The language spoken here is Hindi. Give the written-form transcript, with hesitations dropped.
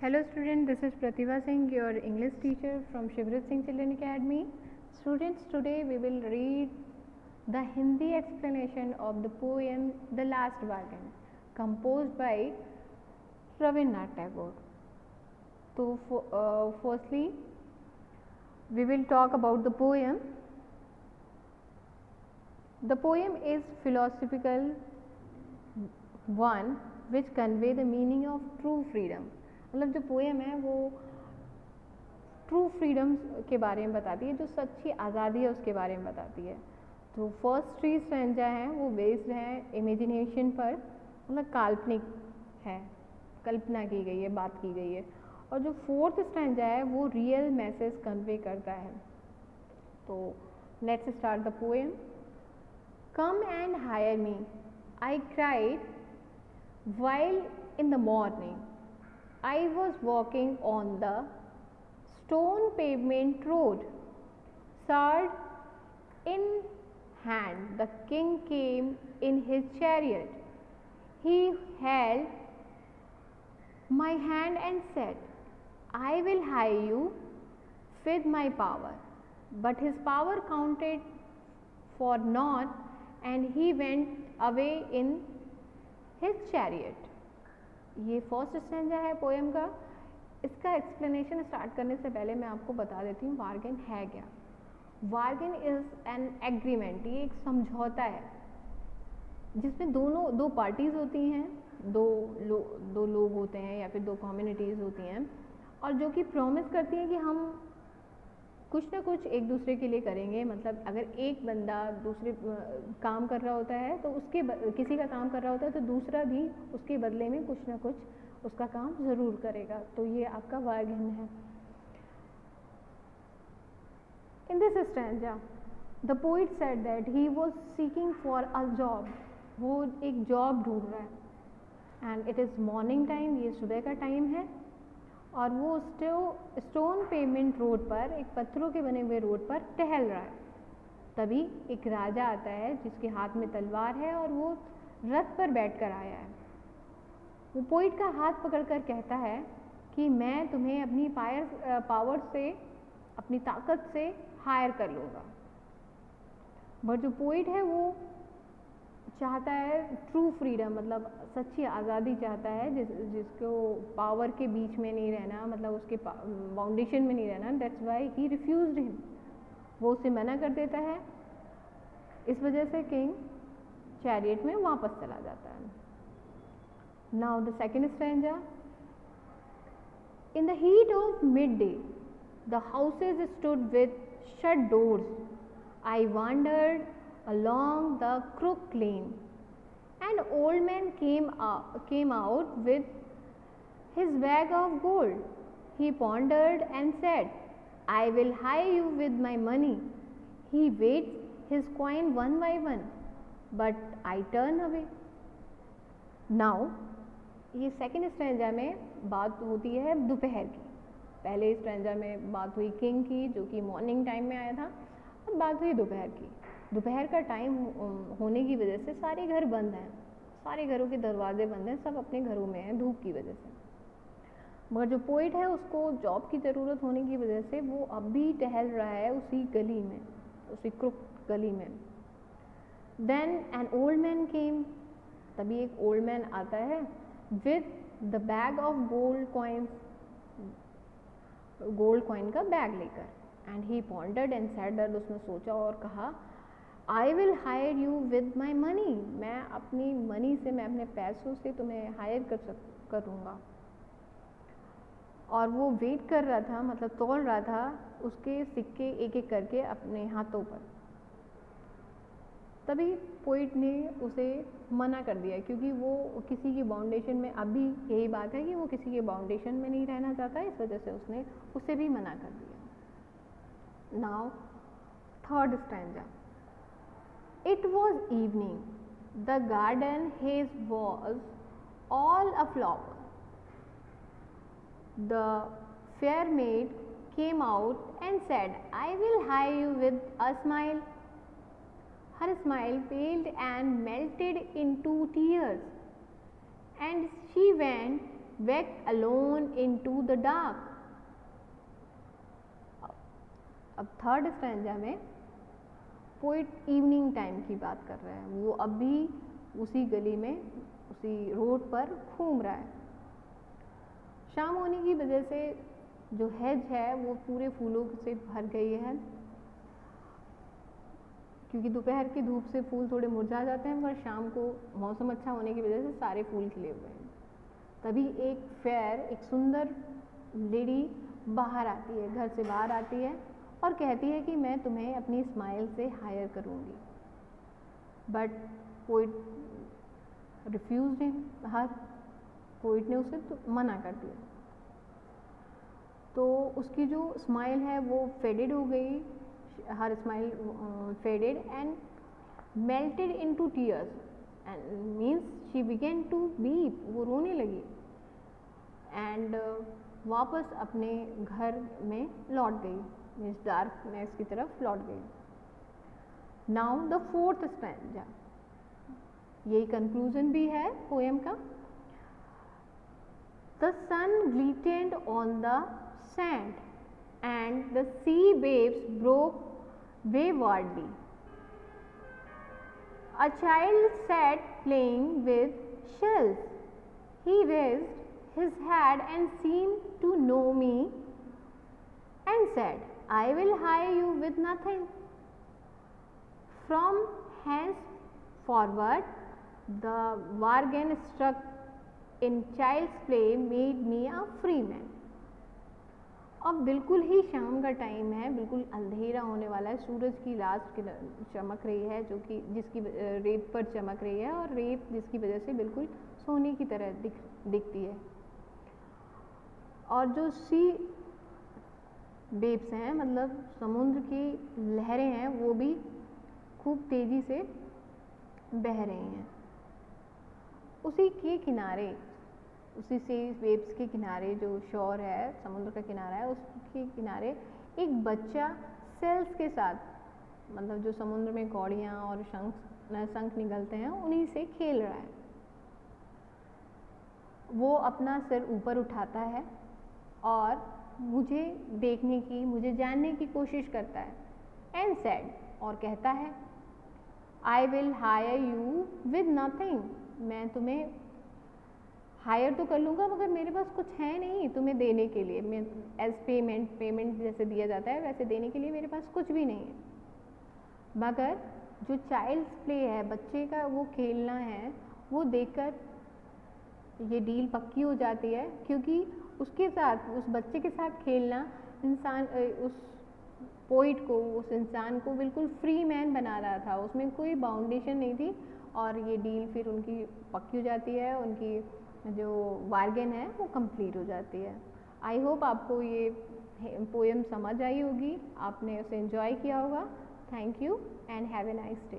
Hello student, this is Pratibha Singh, your English teacher from Shivrit Singh Children Academy. Students, today we will read the Hindi explanation of the poem The Last Bargain, composed by Rabindranath Tagore. So, firstly, we will talk about the poem. The poem is philosophical one which convey the meaning of true freedom. मतलब जो पोएम है वो ट्रू फ्रीडम के बारे में बताती है, जो सच्ची आज़ादी है उसके बारे में बताती है। तो फर्स्ट थ्री स्टैंजा हैं वो बेस्ड हैं इमेजिनेशन पर, मतलब काल्पनिक है, कल्पना की गई है, बात की गई है। और जो फोर्थ स्टैंजा है वो रियल मैसेज कन्वे करता है। तो let's start the poem. Come and hire me, I cried while in the morning I was walking on the stone pavement road, sword in hand the king came in his chariot. He held my hand and said, I will hire you with my power. But his power counted for naught, and he went away in his chariot. ये फर्स्ट स्टैंजा है पोएम का। इसका एक्सप्लेनेशन स्टार्ट करने से पहले मैं आपको बता देती हूँ बार्गेन है क्या। बार्गेन इज़ एन एग्रीमेंट, ये एक समझौता है जिसमें दो पार्टीज़ होती हैं, दो लोग होते हैं या फिर दो कम्युनिटीज़ होती हैं, और जो कि प्रॉमिस करती हैं कि हम कुछ ना कुछ एक दूसरे के लिए करेंगे। मतलब अगर एक बंदा दूसरे काम कर रहा होता है तो उसके किसी का काम कर रहा होता है तो दूसरा भी उसके बदले में कुछ ना कुछ उसका काम ज़रूर करेगा। तो ये आपका बार्गेन है। In this stanza the poet said that he was seeking for a job, वो एक जॉब ढूंढ रहा है। And it is morning time, ये सुबह का टाइम है, और वो स्टोन पेमेंट रोड पर, एक पत्थरों के बने हुए रोड पर टहल रहा है। तभी एक राजा आता है जिसके हाथ में तलवार है और वो रथ पर बैठकर आया है। वो पोइट का हाथ पकड़कर कहता है कि मैं तुम्हें अपनी पावर से, अपनी ताकत से हायर कर लूँगा। बट जो पोइट है वो चाहता है ट्रू फ्रीडम, मतलब सच्ची आज़ादी चाहता है, जिसको पावर के बीच में नहीं रहना, मतलब उसके बाउंडेशन में नहीं रहना। That's why he refused him, वो उसे मना कर देता है। इस वजह से किंग चैरियट में वापस चला जाता है। Now the second stanza. In the heat of mid day the houses stood with shut doors, I wandered along the crook lane. An old man came out with his bag of gold. He pondered and said, I will hire you with my money. He weighs his coin one by one, but I turn away. Now, ये सेकेंड स्ट्रेंजा में बात होती है दोपहर की। पहले स्ट्रेंजा में बात हुई किंग की, जो कि मॉर्निंग टाइम में आया था। अब बात हुई दोपहर की। दोपहर का टाइम होने की वजह से सारे घर बंद हैं, सारे घरों के दरवाजे बंद हैं, सब अपने घरों में हैं धूप की वजह से। मगर जो पोइट है उसको जॉब की ज़रूरत होने की वजह से वो अब भी टहल रहा है उसी गली में, उसी क्रुक गली में। Then an old man came, तभी एक ओल्ड मैन आता है with the bag of gold coins, gold coin का बैग लेकर। And he pondered and said that, उसने सोचा और कहा, I will hire you with my money, मैं अपनी मनी से, मैं अपने पैसों से तुम्हें हायर करूँगा। और वो वेट कर रहा था, मतलब तोल रहा था उसके सिक्के एक एक करके अपने हाथों पर। तभी पोइट ने उसे मना कर दिया, क्योंकि वो किसी की बाउंडेशन में, अभी यही बात है कि वो किसी के बाउंडेशन में नहीं रहना चाहता, इस वजह से उसने उसे भी मना कर दिया। Now third stanza. It was evening. The garden haze was all aflower. The fair maid came out and said, I will hire you with a smile. Her smile paled and melted into tears, and she went walked alone into the dark. अब थर्ड स्टैंजा में पोइट इवनिंग टाइम की बात कर रहे हैं, वो अभी उसी गली में उसी रोड पर घूम रहा है। शाम होने की वजह से जो हेज है वो पूरे फूलों से भर गई है, क्योंकि दोपहर की धूप से फूल थोड़े मुरझा जाते हैं, पर शाम को मौसम अच्छा होने की वजह से सारे फूल खिले हुए हैं। तभी एक फेयर, एक सुंदर लेडी बाहर आती है, घर से बाहर आती है और कहती है कि मैं तुम्हें अपनी स्माइल से हायर करूँगी। But poet refused him, poet ने उसे तो मना कर दिया। तो उसकी जो स्माइल है वो फेडेड हो गई, हर smile faded and melted into tears, and means she began to weep, वो रोने लगी एंड वापस अपने घर में लौट गई, मीन्स डार्कनेस की तरफ लौट गई। नाउ द फोर्थ स्टैंजा, यही कंक्लूजन भी है पोएम का। The sun glistened on the sand and the sea waves broke waywardly. A child sat playing with shells. He raised his head and seemed to know me and said, I will hire you with nothing. From henceforward, the bargain struck in child's play made me a free man. अब बिल्कुल ही शाम का टाइम है, बिल्कुल अंधेरा होने वाला है, सूरज की लास्ट चमक रही है, जो कि जिसकी रेत पर चमक रही है, और रेत जिसकी वजह से बिल्कुल सोने की तरह दिखती है। और जो सी वेव्स हैं, मतलब समुद्र की लहरें हैं, वो भी खूब तेज़ी से बह रही हैं। उसी के किनारे, उसी सी वेव्स के किनारे, जो शोर है, समुद्र का किनारा है, उसके किनारे एक बच्चा सेल्स के साथ, मतलब जो समुद्र में कौड़ियाँ और शंख निकलते हैं, उन्हीं से खेल रहा है। वो अपना सिर ऊपर उठाता है और मुझे देखने की, मुझे जानने की कोशिश करता है, एंड सेड, और कहता है, आई will hire you with nothing, मैं तुम्हें हायर तो कर लूँगा, मगर मेरे पास कुछ है नहीं तुम्हें देने के लिए, मैं एज पेमेंट जैसे दिया जाता है वैसे देने के लिए मेरे पास कुछ भी नहीं है। मगर जो चाइल्ड्स प्ले है, बच्चे का वो खेलना है, वो देखकर ये डील पक्की हो जाती है, क्योंकि उसके साथ, उस बच्चे के साथ खेलना इंसान, उस पोइट को, उस इंसान को बिल्कुल फ्री मैन बना रहा था, उसमें कोई बाउंडेशन नहीं थी, और ये डील फिर उनकी पक्की हो जाती है, उनकी जो बार्गेन है वो कंप्लीट हो जाती है। आई होप आपको ये पोएम समझ आई होगी, आपने उसे एंजॉय किया होगा। Thank you and have a nice day.